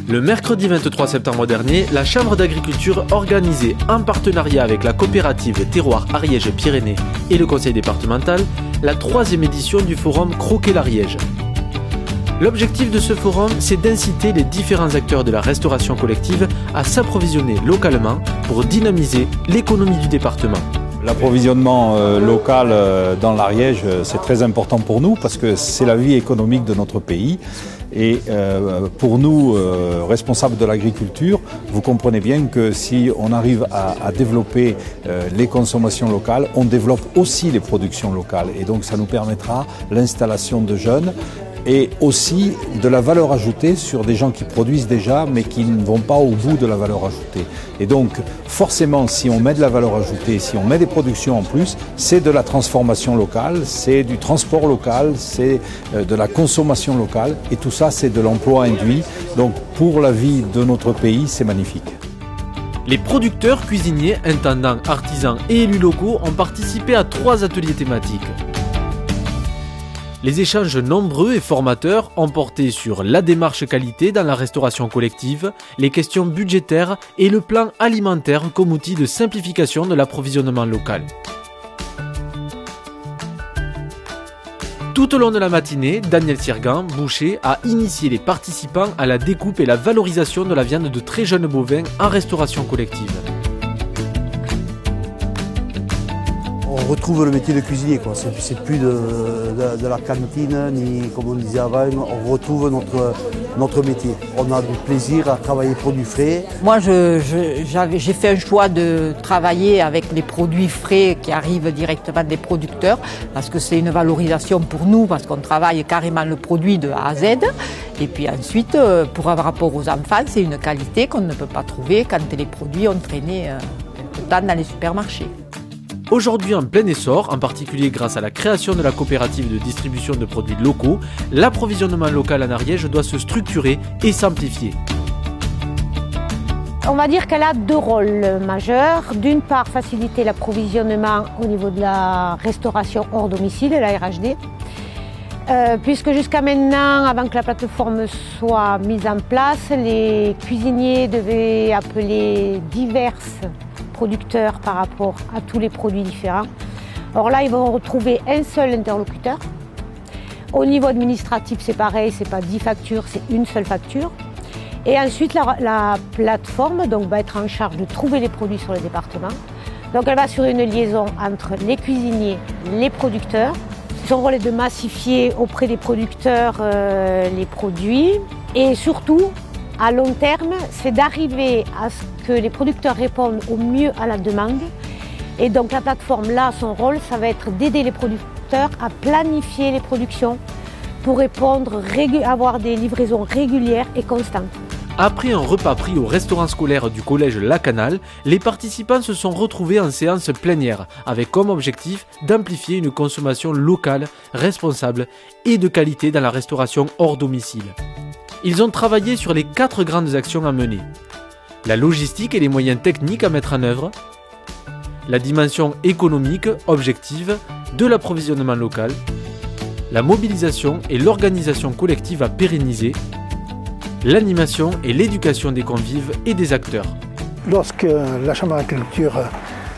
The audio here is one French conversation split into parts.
Le mercredi 23 septembre dernier, la Chambre d'agriculture organisait, en partenariat avec la coopérative Terroir Ariège-Pyrénées et le conseil départemental, la 3e édition du forum Croquer l'Ariège. L'objectif de ce forum, c'est d'inciter les différents acteurs de la restauration collective à s'approvisionner localement pour dynamiser l'économie du département. L'approvisionnement local dans l'Ariège, c'est très important pour nous parce que c'est la vie économique de notre pays. Et pour nous, responsables de l'agriculture, vous comprenez bien que si on arrive à développer les consommations locales, on développe aussi les productions locales. Et donc ça nous permettra l'installation de jeunes et aussi de la valeur ajoutée sur des gens qui produisent déjà mais qui ne vont pas au bout de la valeur ajoutée. Et donc forcément, si on met de la valeur ajoutée, si on met des productions en plus, c'est de la transformation locale, c'est du transport local, c'est de la consommation locale et tout ça c'est de l'emploi induit. Donc pour la vie de notre pays, c'est magnifique. Les producteurs, cuisiniers, intendants, artisans et élus locaux ont participé à 3 ateliers thématiques. Les échanges nombreux et formateurs ont porté sur la démarche qualité dans la restauration collective, les questions budgétaires et le plan alimentaire comme outil de simplification de l'approvisionnement local. Tout au long de la matinée, Daniel Sirgan, boucher, a initié les participants à la découpe et la valorisation de la viande de très jeunes bovins en restauration collective. On retrouve le métier de cuisinier, quoi. C'est plus de la cantine, ni comme on disait avant, on retrouve notre métier. On a du plaisir à travailler produits frais. Moi, j'ai fait un choix de travailler avec les produits frais qui arrivent directement des producteurs, parce que c'est une valorisation pour nous, parce qu'on travaille carrément le produit de A à Z. Et puis ensuite, pour un rapport aux enfants, c'est une qualité qu'on ne peut pas trouver quand les produits ont traîné quelque temps dans les supermarchés. Aujourd'hui en plein essor, en particulier grâce à la création de la coopérative de distribution de produits locaux, l'approvisionnement local en Ariège doit se structurer et s'amplifier. On va dire qu'elle a 2 rôles majeurs. D'une part, faciliter l'approvisionnement au niveau de la restauration hors domicile, la RHD. Puisque jusqu'à maintenant, avant que la plateforme soit mise en place, les cuisiniers devaient appeler diverses producteurs par rapport à tous les produits différents. Or là, ils vont retrouver un seul interlocuteur. Au niveau administratif, c'est pareil, c'est pas 10 factures, c'est une seule facture. Et ensuite, la plateforme va être en charge de trouver les produits sur le département. Donc elle va assurer une liaison entre les cuisiniers, les producteurs. Son rôle est de massifier auprès des producteurs les produits et surtout, à long terme, c'est d'arriver à ce que les producteurs répondent au mieux à la demande. Et donc la plateforme, là, son rôle, ça va être d'aider les producteurs à planifier les productions pour répondre, avoir des livraisons régulières et constantes. Après un repas pris au restaurant scolaire du collège Lacanal, les participants se sont retrouvés en séance plénière, avec comme objectif d'amplifier une consommation locale, responsable et de qualité dans la restauration hors domicile. Ils ont travaillé sur les 4 grandes actions à mener. La logistique et les moyens techniques à mettre en œuvre, la dimension économique, objective, de l'approvisionnement local, la mobilisation et l'organisation collective à pérenniser, l'animation et l'éducation des convives et des acteurs. Lorsque la Chambre d'agriculture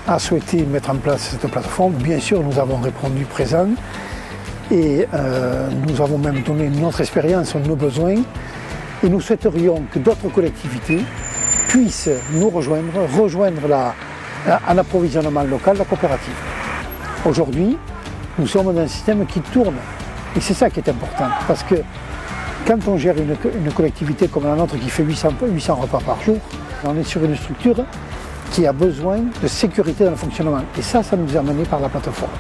a souhaité mettre en place cette plateforme, bien sûr nous avons répondu présent et nous avons même donné notre expérience, nos besoins et nous souhaiterions que d'autres collectivités puissent nous rejoindre un approvisionnement local, la coopérative. Aujourd'hui, nous sommes dans un système qui tourne et c'est ça qui est important parce que quand on gère une collectivité comme la nôtre qui fait 800 repas par jour, on est sur une structure qui a besoin de sécurité dans le fonctionnement. Et ça nous est amené par la plateforme.